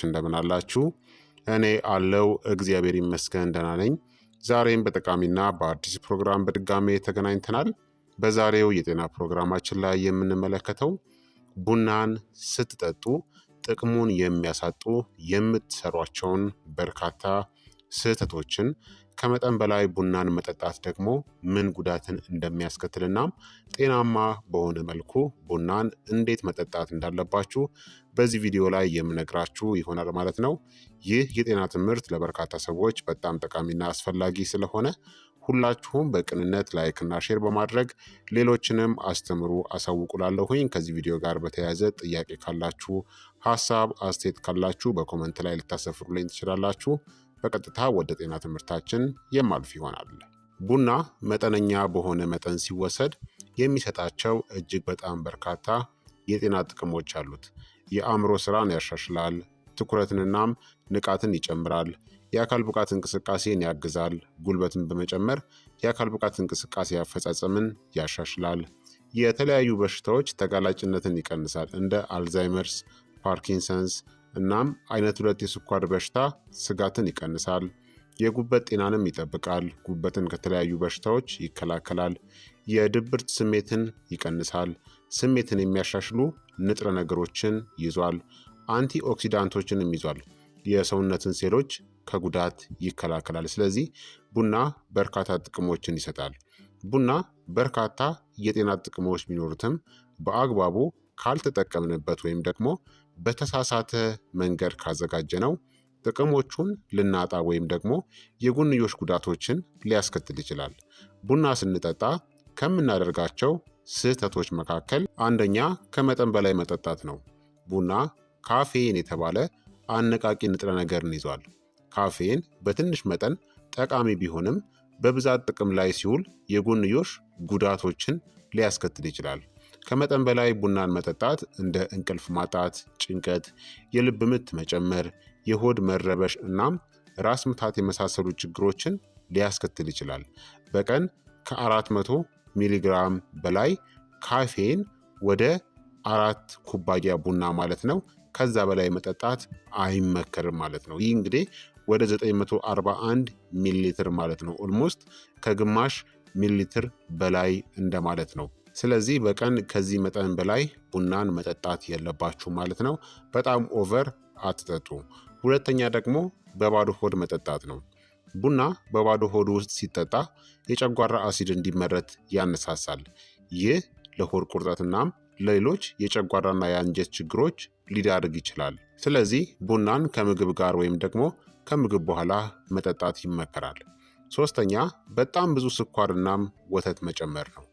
እንደምን አላችሁ? እኔ አለው እግዚአብሔር ይመስገን ደህና ነኝ። ዛሬም በጠቃሚና በአዲስ ፕሮግራም በድጋሜ ተገናኝተናል። በዛሬው የጤና ፕሮግራማችን ላይ የምንመለከተው ቡናን ስትጠጡ ጥቅሙን የሚያሳጡ የምትሰሯቸውን በርካታ ስህተቶችን፣ ከመጠን በላይ ቡናን መጠጣት ደግሞ ምን ጉዳትን እንደሚያስከትልና ጤናማ በሆነ መልኩ ቡናን እንዴት መጠጣት እንዳለባችሁ በዚህ ቪዲዮ ላይ የምነግራችሁ ይሆናል ማለት ነው። ይህ የጤና ትምህርት ለበርካታ ሰዎች በጣም ጠቃሚና አስፈላጊ ስለሆነ ሁላችሁም በቅንነት ላይክና ሼር በማድረግ ሌሎችንም አስተምሩ አሳውቁላለሁኝ። ከዚህ ቪዲዮ ጋር በተያያዘ ጥያቄ ካላችሁ፣ ሀሳብ አስተያየት ካላችሁ በኮመንት ላይ ልታሰፍሩልኝ ትችላላችሁ። በቀጥታ ወደ ጤና ትምህርታችን የማልፍ ይሆናል። ቡና መጠነኛ በሆነ መጠን ሲወሰድ የሚሰጣቸው እጅግ በጣም በርካታ የጤና ጥቅሞች አሉት። የአእምሮ ስራን ያሻሽላል፣ ትኩረትንናም ንቃትን ይጨምራል፣ የአካል ብቃት እንቅስቃሴን ያግዛል፣ ጉልበትን በመጨመር የአካል ብቃት እንቅስቃሴ አፈጻጸምን ያሻሽላል፣ የተለያዩ በሽታዎች ተጋላጭነትን ይቀንሳል፣ እንደ አልዛይመርስ፣ ፓርኪንሰንስ እናም አይነት 2 የስኳር በሽታ ስጋትን ይቀንሳል፣ የጉበት ጤናንም ይጠብቃል፣ ጉበትን ከተለያዩ በሽታዎች ይከላከላል፣ የድብርት ስሜትን ይቀንሳል፣ ስሜትን የሚያሻሽሉ ንጥረ ነገሮችን ይዟል፣ አንቲ ኦክሲዳንቶችንም ይዟል፣ የሰውነትን ሴሎች ከጉዳት ይከላከላል። ስለዚህ ቡና በርካታ ጥቅሞችን ይሰጣል። ቡና በርካታ የጤና ጥቅሞች ቢኖሩትም በአግባቡ ካልተጠቀምንበት ወይም ደግሞ በተሳሳተ መንገድ ካዘጋጀነው ጥቅሞቹን ልናጣ ወይም ደግሞ የጎንዮሽ ጉዳቶችን ሊያስከትል ይችላል። ቡና ስንጠጣ ከምናደርጋቸው ስህተቶች መካከል አንደኛ ከመጠን በላይ መጠጣት ነው። ቡና ካፌን የተባለ አነቃቂ ንጥረ ነገርን ይዟል። ካፌን በትንሽ መጠን ጠቃሚ ቢሆንም በብዛት ጥቅም ላይ ሲውል የጎንዮሽ ጉዳቶችን ሊያስከትል ይችላል። ከመጠን በላይ ቡናን መጠጣት እንደ እንቅልፍ ማጣት፣ ጭንቀት፣ የልብ ምት መጨመር፣ የሆድ መረበሽ እናም ራስ ምታት የመሳሰሉ ችግሮችን ሊያስከትል ይችላል። በቀን ከ400 ሚሊግራም በላይ ካፌን ወደ 4 ኩባያ ቡና ማለት ነው ከዛ በላይ መጠጣት አይመከርም ማለት ነው። ይህ እንግዲህ ወደ 941 ሚሊ ሊትር ማለት ነው። ኦልሞስት ከግማሽ ሚሊ ሊትር በላይ እንደማለት ነው። ስለዚህ በቀን ከዚህ መጠን በላይ ቡናን መጠጣት የለባችሁ ማለት ነው። በጣም ኦቨር አትጠጡ። ሁለተኛ ደግሞ በባዶ ሆድ መጠጣት ነው። ቡና በባዶ ሆድ ውስጥ ሲጠጣ የጨጓራ አሲድ እንዲመረት ያነሳሳል። ይህ ለሆድ ቁርጠትናም ለሌሎች የጨጓራና የአንጀት ችግሮች ሊዳርግ ይችላል። ስለዚህ ቡናን ከምግብ ጋር ወይም ደግሞ ከምግብ በኋላ መጠጣት ይመከራል። ሶስተኛ በጣም ብዙ ስኳርናም ወተት መጨመር ነው።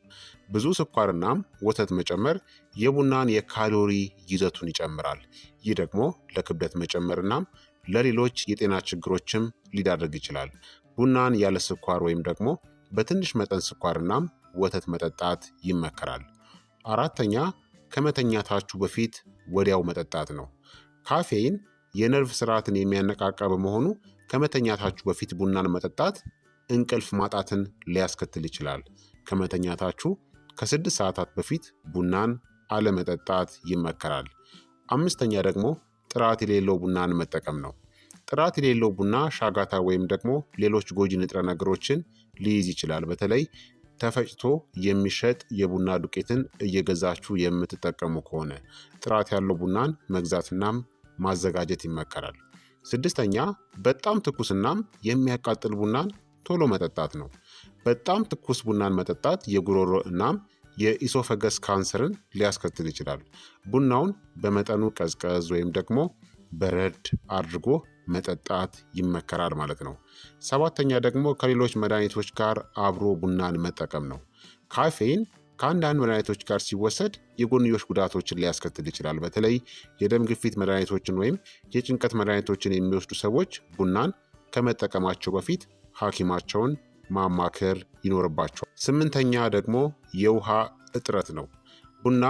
ብዙ ስኳርናም ወተት መጨመር የቡናን የካሎሪ ይዘቱን ይጨምራል። ይህ ደግሞ ለክብደት መጨመርናም ለሌሎች የጤና ችግሮችም ሊዳርግ ይችላል። ቡናን ያለ ስኳር ወይም ደግሞ በትንሽ መጠን ስኳርናም ወተት መጠጣት ይመከራል። አራተኛ ከመተኛታችሁ በፊት ወዲያው መጠጣት ነው። ካፌን የነርቭ ስርዓትን የሚያነቃቃ በመሆኑ ከመተኛታችሁ በፊት ቡናን መጠጣት እንቅልፍ ማጣትን ሊያስከትል ይችላል። ከመተኛታችሁ ከ6 ሰዓታት በፊት ቡናን አለመጠጣት ይመከራል። አምስተኛ ደግሞ ጥራት የሌለው ቡናን መጠቀም ነው። ጥራት የሌለው ቡና ሻጋታ ወይም ደግሞ ሌሎች ጎጂ ንጥረ ነገሮችን ሊይዝ ይችላል። በተለይ ተፈጭቶ የሚሸጥ የቡና ዱቄትን እየገዛችሁ የምትጠቀሙ ከሆነ ጥራት ያለው ቡናን መግዛትናም ማዘጋጀት ይመከራል። ስድስተኛ በጣም ትኩስናም የሚያቃጥል ቡናን ቶሎ መጠጣት ነው። በጣም ትኩስ ቡናን መጠጣት የጉሮሮ እናም የኢሶፈገስ ካንሰርን ሊያስከትል ይችላል። ቡናውን በመጠኑ ቀዝቀዝ ወይም ደግሞ በረድ አድርጎ መጠጣት ይመከራል ማለት ነው። ሰባተኛ ደግሞ ከሌሎች መድኃኒቶች ጋር አብሮ ቡናን መጠቀም ነው። ካፌን ከአንዳንድ መድኃኒቶች ጋር ሲወሰድ የጎንዮሽ ጉዳቶችን ሊያስከትል ይችላል። በተለይ የደም ግፊት መድኃኒቶችን ወይም የጭንቀት መድኃኒቶችን የሚወስዱ ሰዎች ቡናን ከመጠቀማቸው በፊት ሐኪማቸውን ማማከር ይኖርባቸዋል። ስምንተኛ ደግሞ የውሃ እጥረት ነው። ቡና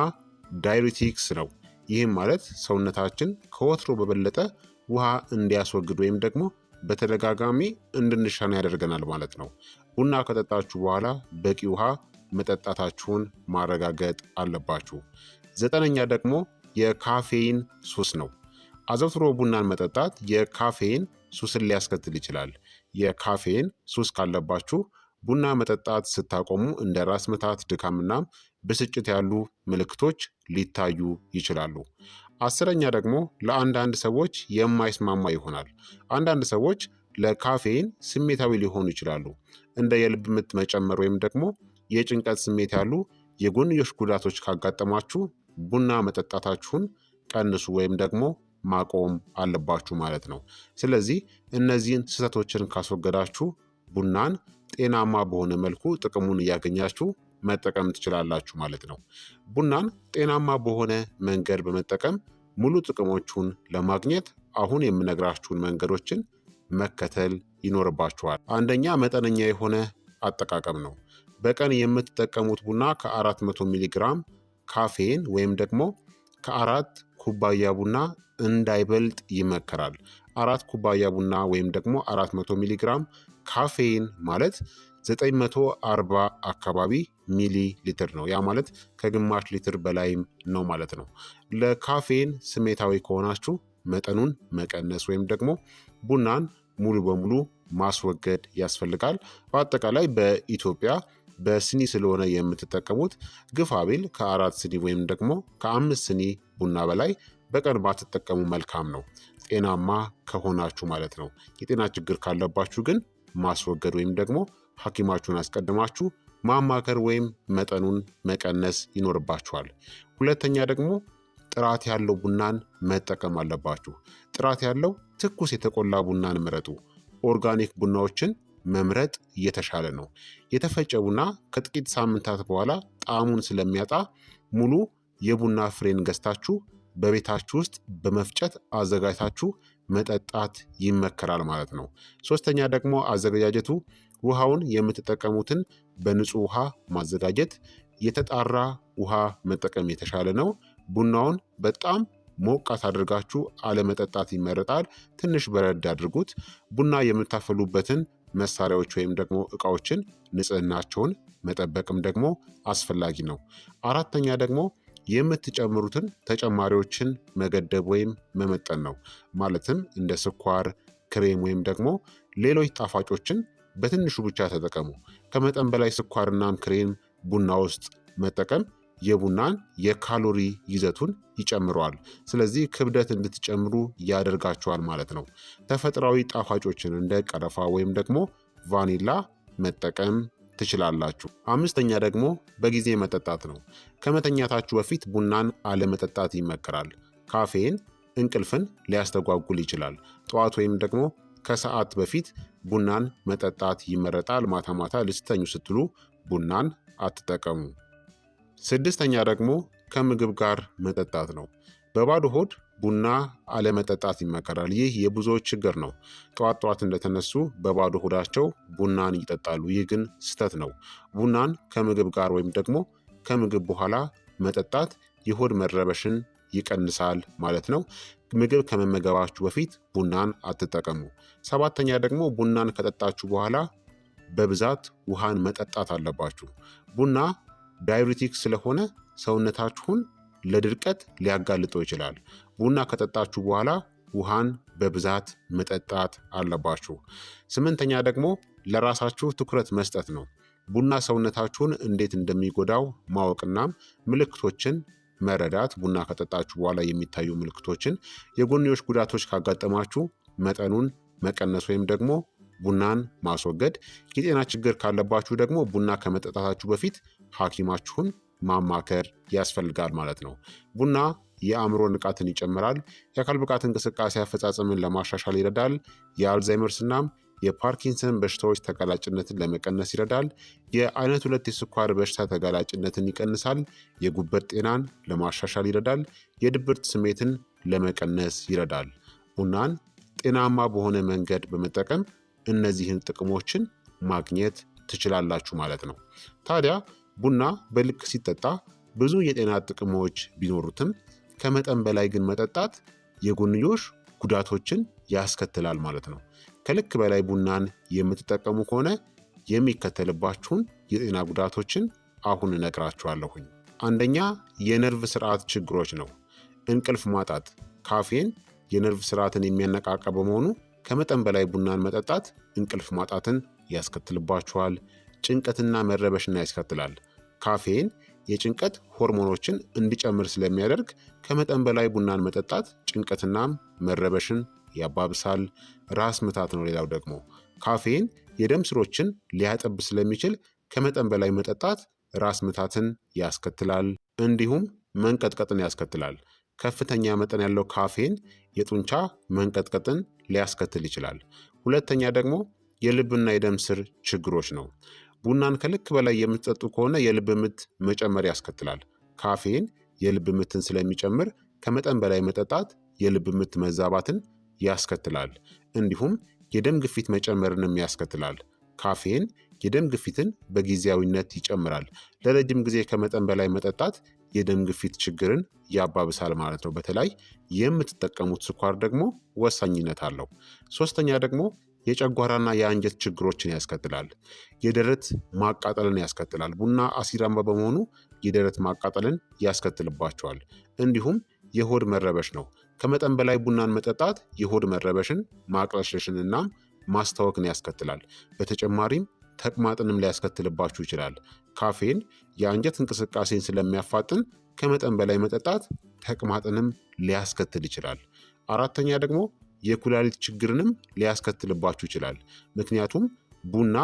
ዳይዩሬቲክስ ነው። ይህም ማለት ሰውነታችን ከወትሮ በበለጠ ውሃ እንዲያስወግድ ወይም ደግሞ በተደጋጋሚ እንድንሻና ያደርገናል ማለት ነው። ቡና ከጠጣችሁ በኋላ በቂ ውሃ መጠጣታችሁን ማረጋገጥ አለባችሁ። ዘጠነኛ ደግሞ የካፌን ሱስ ነው። አዘውትሮ ቡናን መጠጣት የካፌን ሱስን ሊያስከትል ይችላል። የካፌን ሱስ ካለባችሁ ቡና መጠጣት ስታቆሙ እንደ ራስ ምታት፣ ድካምና ብስጭት ያሉ ምልክቶች ሊታዩ ይችላሉ። አስረኛ ደግሞ ለአንዳንድ ሰዎች የማይስማማ ይሆናል። አንዳንድ ሰዎች ለካፌን ስሜታዊ ሊሆኑ ይችላሉ። እንደ የልብ ምት መጨመር ወይም ደግሞ የጭንቀት ስሜት ያሉ የጎንዮሽ ጉዳቶች ካጋጠማችሁ ቡና መጠጣታችሁን ቀንሱ ወይም ደግሞ ማቆም አለባችሁ ማለት ነው። ስለዚህ እነዚህን ስህተቶችን ካስወገዳችሁ ቡናን ጤናማ በሆነ መልኩ ጥቅሙን እያገኛችሁ መጠቀም ትችላላችሁ ማለት ነው። ቡናን ጤናማ በሆነ መንገድ በመጠቀም ሙሉ ጥቅሞቹን ለማግኘት አሁን የምነግራችሁን መንገዶችን መከተል ይኖርባችኋል። አንደኛ መጠነኛ የሆነ አጠቃቀም ነው። በቀን የምትጠቀሙት ቡና ከ400 ሚሊግራም ካፌን ወይም ደግሞ ከ4 ኩባያ ቡና እንዳይበልጥ ይመከራል። 4 ኩባያ ቡና ወይም ደግሞ 400 ሚሊግራም ካፌን ማለት 940 አካባቢ ሚሊ ሊትር ነው። ያ ማለት ከግማሽ ሊትር በላይም ነው ማለት ነው። ለካፌን ስሜታዊ ከሆናችሁ መጠኑን መቀነስ ወይም ደግሞ ቡናን ሙሉ በሙሉ ማስወገድ ያስፈልጋል። በአጠቃላይ በኢትዮጵያ በስኒ ስለሆነ የምትጠቀሙት ግፋ ቢል ከ4 ስኒ ወይም ደግሞ ከ5 ስኒ ቡና በላይ በቀን ባትጠቀሙ መልካም ነው፣ ጤናማ ከሆናችሁ ማለት ነው። የጤና ችግር ካለባችሁ ግን ማስወገድ ወይም ደግሞ ሐኪማችሁን አስቀድማችሁ ማማከር ወይም መጠኑን መቀነስ ይኖርባችኋል። ሁለተኛ ደግሞ ጥራት ያለው ቡናን መጠቀም አለባችሁ። ጥራት ያለው ትኩስ የተቆላ ቡናን ምረጡ። ኦርጋኒክ ቡናዎችን መምረጥ የተሻለ ነው። የተፈጨ ቡና ከጥቂት ሳምንታት በኋላ ጣዕሙን ስለሚያጣ ሙሉ የቡና ፍሬን ገዝታችሁ በቤታችሁ ውስጥ በመፍጨት አዘጋጅታችሁ መጠጣት ይመከራል ማለት ነው። ሶስተኛ ደግሞ አዘገጃጀቱ ውሃውን የምትጠቀሙትን በንጹህ ውሃ ማዘጋጀት። የተጣራ ውሃ መጠቀም የተሻለ ነው። ቡናውን በጣም ሞቃት አድርጋችሁ አለመጠጣት ይመረጣል። ትንሽ በረድ አድርጉት። ቡና የምታፈሉበትን መሳሪያዎች ወይም ደግሞ እቃዎችን ንጽህናቸውን መጠበቅም ደግሞ አስፈላጊ ነው። አራተኛ ደግሞ የምትጨምሩትን ተጨማሪዎችን መገደብ ወይም መመጠን ነው። ማለትም እንደ ስኳር፣ ክሬም ወይም ደግሞ ሌሎች ጣፋጮችን በትንሹ ብቻ ተጠቀሙ። ከመጠን በላይ ስኳርናም ክሬም ቡና ውስጥ መጠቀም የቡናን የካሎሪ ይዘቱን ይጨምረዋል። ስለዚህ ክብደት እንድትጨምሩ ያደርጋቸዋል ማለት ነው። ተፈጥሯዊ ጣፋጮችን እንደ ቀረፋ ወይም ደግሞ ቫኒላ መጠቀም ትችላላችሁ። አምስተኛ ደግሞ በጊዜ መጠጣት ነው። ከመተኛታችሁ በፊት ቡናን አለመጠጣት ይመከራል። ካፌን እንቅልፍን ሊያስተጓጉል ይችላል። ጠዋት ወይም ደግሞ ከሰዓት በፊት ቡናን መጠጣት ይመረጣል። ማታ ማታ ልትተኙ ስትሉ ቡናን አትጠቀሙ። ስድስተኛ ደግሞ ከምግብ ጋር መጠጣት ነው። በባዶ ሆድ ቡና አለመጠጣት ይመከራል። ይህ የብዙዎች ችግር ነው። ጠዋት ጠዋት እንደተነሱ በባዶ ሆዳቸው ቡናን ይጠጣሉ። ይህ ግን ስህተት ነው። ቡናን ከምግብ ጋር ወይም ደግሞ ከምግብ በኋላ መጠጣት የሆድ መረበሽን ይቀንሳል ማለት ነው። ምግብ ከመመገባችሁ በፊት ቡናን አትጠቀሙ። ሰባተኛ ደግሞ ቡናን ከጠጣችሁ በኋላ በብዛት ውሃን መጠጣት አለባችሁ። ቡና ዳዩሪቲክ ስለሆነ ሰውነታችሁን ለድርቀት ሊያጋልጠው ይችላል። ቡና ከጠጣችሁ በኋላ ውሃን በብዛት መጠጣት አለባችሁ። ስምንተኛ ደግሞ ለራሳችሁ ትኩረት መስጠት ነው። ቡና ሰውነታችሁን እንዴት እንደሚጎዳው ማወቅናም ምልክቶችን መረዳት። ቡና ከጠጣችሁ በኋላ የሚታዩ ምልክቶችን፣ የጎንዮሽ ጉዳቶች ካጋጠማችሁ መጠኑን መቀነስ ወይም ደግሞ ቡናን ማስወገድ። የጤና ችግር ካለባችሁ ደግሞ ቡና ከመጠጣታችሁ በፊት ሐኪማችሁን ማማከር ያስፈልጋል ማለት ነው። ቡና የአእምሮ ንቃትን ይጨምራል። የአካል ብቃት እንቅስቃሴ አፈጻጸምን ለማሻሻል ይረዳል። የአልዛይመርስ እናም የፓርኪንሰን በሽታዎች ተጋላጭነትን ለመቀነስ ይረዳል። የአይነት 2 የስኳር በሽታ ተጋላጭነትን ይቀንሳል። የጉበት ጤናን ለማሻሻል ይረዳል። የድብርት ስሜትን ለመቀነስ ይረዳል። ቡናን ጤናማ በሆነ መንገድ በመጠቀም እነዚህን ጥቅሞችን ማግኘት ትችላላችሁ ማለት ነው። ታዲያ ቡና በልክ ሲጠጣ ብዙ የጤና ጥቅሞች ቢኖሩትም ከመጠን በላይ ግን መጠጣት የጎንዮሽ ጉዳቶችን ያስከትላል ማለት ነው። ከልክ በላይ ቡናን የምትጠቀሙ ከሆነ የሚከተልባችሁን የጤና ጉዳቶችን አሁን እነግራችኋለሁኝ። አንደኛ የነርቭ ስርዓት ችግሮች ነው። እንቅልፍ ማጣት። ካፌን የነርቭ ስርዓትን የሚያነቃቃ በመሆኑ ከመጠን በላይ ቡናን መጠጣት እንቅልፍ ማጣትን ያስከትልባችኋል። ጭንቀትና መረበሽን ያስከትላል። ካፌን የጭንቀት ሆርሞኖችን እንዲጨምር ስለሚያደርግ ከመጠን በላይ ቡናን መጠጣት ጭንቀትና መረበሽን ያባብሳል። ራስ ምታት ነው ሌላው ደግሞ ካፌን የደም ስሮችን ሊያጠብ ስለሚችል ከመጠን በላይ መጠጣት ራስ ምታትን ያስከትላል። እንዲሁም መንቀጥቀጥን ያስከትላል። ከፍተኛ መጠን ያለው ካፌን የጡንቻ መንቀጥቀጥን ሊያስከትል ይችላል። ሁለተኛ ደግሞ የልብና የደም ስር ችግሮች ነው። ቡናን ከልክ በላይ የምትጠጡ ከሆነ የልብ ምት መጨመር ያስከትላል። ካፌን የልብ ምትን ስለሚጨምር ከመጠን በላይ መጠጣት የልብ ምት መዛባትን ያስከትላል። እንዲሁም የደም ግፊት መጨመርንም ያስከትላል። ካፌን የደም ግፊትን በጊዜያዊነት ይጨምራል። ለረጅም ጊዜ ከመጠን በላይ መጠጣት የደም ግፊት ችግርን ያባብሳል ማለት ነው። በተለይ የምትጠቀሙት ስኳር ደግሞ ወሳኝነት አለው። ሶስተኛ ደግሞ የጨጓራና የአንጀት ችግሮችን ያስከትላል። የደረት ማቃጠልን ያስከትላል። ቡና አሲዳማ በመሆኑ የደረት ማቃጠልን ያስከትልባቸዋል። እንዲሁም የሆድ መረበሽ ነው። ከመጠን በላይ ቡናን መጠጣት የሆድ መረበሽን፣ ማቅለሽለሽንና ማስታወክን ያስከትላል። በተጨማሪም ተቅማጥንም ሊያስከትልባችሁ ይችላል። ካፌን የአንጀት እንቅስቃሴን ስለሚያፋጥን ከመጠን በላይ መጠጣት ተቅማጥንም ሊያስከትል ይችላል። አራተኛ ደግሞ የኩላሊት ችግርንም ሊያስከትልባችሁ ይችላል። ምክንያቱም ቡና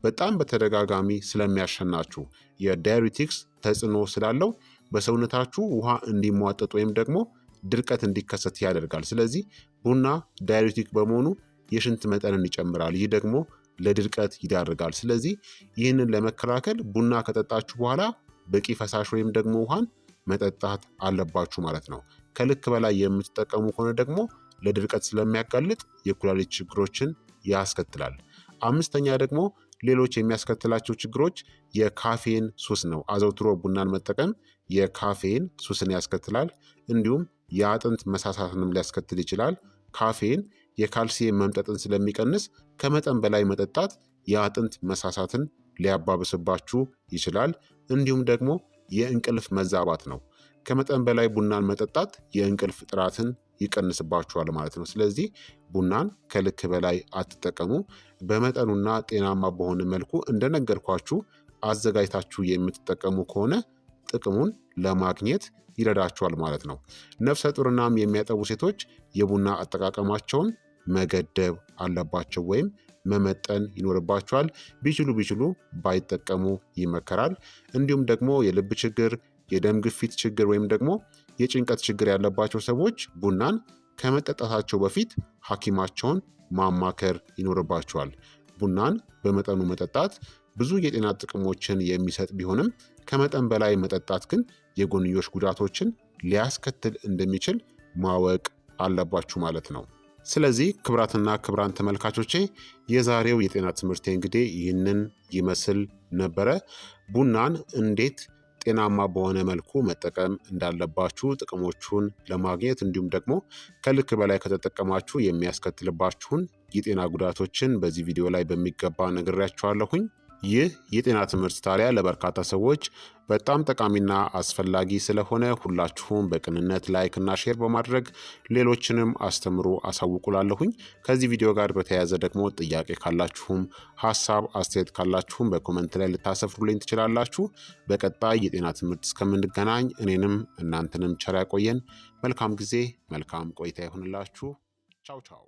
በጣም በተደጋጋሚ ስለሚያሸናችሁ የዳዩሪቲክስ ተጽዕኖ ስላለው በሰውነታችሁ ውሃ እንዲሟጠጥ ወይም ደግሞ ድርቀት እንዲከሰት ያደርጋል። ስለዚህ ቡና ዳዩሪቲክ በመሆኑ የሽንት መጠንን ይጨምራል። ይህ ደግሞ ለድርቀት ይዳርጋል። ስለዚህ ይህንን ለመከላከል ቡና ከጠጣችሁ በኋላ በቂ ፈሳሽ ወይም ደግሞ ውሃን መጠጣት አለባችሁ ማለት ነው። ከልክ በላይ የምትጠቀሙ ከሆነ ደግሞ ለድርቀት ስለሚያጋልጥ የኩላሊት ችግሮችን ያስከትላል። አምስተኛ ደግሞ ሌሎች የሚያስከትላቸው ችግሮች የካፌን ሱስ ነው። አዘውትሮ ቡናን መጠቀም የካፌን ሱስን ያስከትላል። እንዲሁም የአጥንት መሳሳትንም ሊያስከትል ይችላል። ካፌን የካልሲየም መምጠጥን ስለሚቀንስ ከመጠን በላይ መጠጣት የአጥንት መሳሳትን ሊያባብስባችሁ ይችላል። እንዲሁም ደግሞ የእንቅልፍ መዛባት ነው። ከመጠን በላይ ቡናን መጠጣት የእንቅልፍ ጥራትን ይቀንስባችኋል ማለት ነው። ስለዚህ ቡናን ከልክ በላይ አትጠቀሙ። በመጠኑና ጤናማ በሆነ መልኩ እንደነገርኳችሁ አዘጋጅታችሁ የምትጠቀሙ ከሆነ ጥቅሙን ለማግኘት ይረዳችኋል ማለት ነው። ነፍሰ ጡርናም የሚያጠቡ ሴቶች የቡና አጠቃቀማቸውን መገደብ አለባቸው ወይም መመጠን ይኖርባቸዋል። ቢችሉ ባይጠቀሙ ይመከራል። እንዲሁም ደግሞ የልብ ችግር፣ የደም ግፊት ችግር ወይም ደግሞ የጭንቀት ችግር ያለባቸው ሰዎች ቡናን ከመጠጣታቸው በፊት ሐኪማቸውን ማማከር ይኖርባቸዋል። ቡናን በመጠኑ መጠጣት ብዙ የጤና ጥቅሞችን የሚሰጥ ቢሆንም ከመጠን በላይ መጠጣት ግን የጎንዮሽ ጉዳቶችን ሊያስከትል እንደሚችል ማወቅ አለባችሁ ማለት ነው። ስለዚህ ክቡራትና ክቡራን ተመልካቾቼ የዛሬው የጤና ትምህርቴ እንግዲህ ይህንን ይመስል ነበረ። ቡናን እንዴት ጤናማ በሆነ መልኩ መጠቀም እንዳለባችሁ ጥቅሞቹን ለማግኘት እንዲሁም ደግሞ ከልክ በላይ ከተጠቀማችሁ የሚያስከትልባችሁን የጤና ጉዳቶችን በዚህ ቪዲዮ ላይ በሚገባ ነግሬያችኋለሁኝ። ይህ የጤና ትምህርት ታዲያ ለበርካታ ሰዎች በጣም ጠቃሚና አስፈላጊ ስለሆነ ሁላችሁም በቅንነት ላይክ እና ሼር በማድረግ ሌሎችንም አስተምሩ አሳውቁላለሁኝ። ከዚህ ቪዲዮ ጋር በተያያዘ ደግሞ ጥያቄ ካላችሁም ሀሳብ አስተያየት ካላችሁም በኮመንት ላይ ልታሰፍሩልኝ ትችላላችሁ። በቀጣይ የጤና ትምህርት እስከምንገናኝ እኔንም እናንተንም ቸር ያቆየን። መልካም ጊዜ፣ መልካም ቆይታ ይሁንላችሁ። ቻው ቻው።